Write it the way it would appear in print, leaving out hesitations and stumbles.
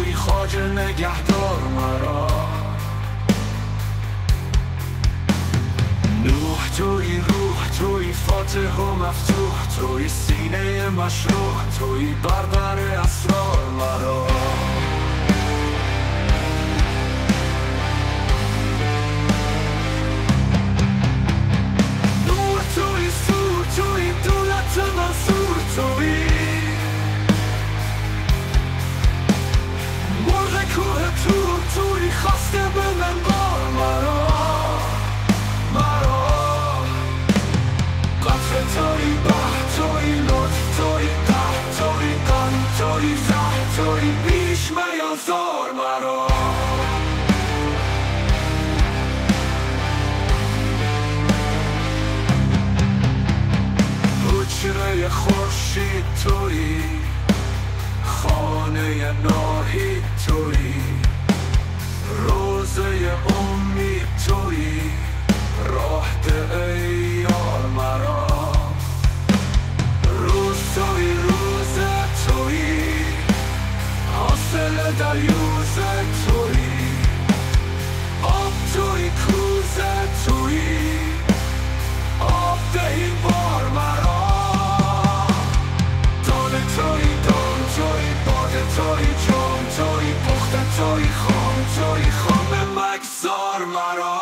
توی خواجه نگهدار مرا، نوح توی روح، توی فاتح و مفتوح، توی سینه مشروح، توی بربر اسرار مرا. نور توی سور، توی دولت منصور، توی مرغ کوه تور، توی خواسته به منبار مرا. توی بحر، توی لطف، توی قهر، توی غم، توی زهر، توی بیش میازار مرا. حجره خورشید توی، خانه ناهید توی، روزه امید توی، راه ده ای یار مرا. توی روز توی، حاصل دریوز توی، آب توی کوز توی، آب دهی بار مرا. دانه توی دام توی، باده توی جام توی، پخته توی خام توی، خام مگذار مرا.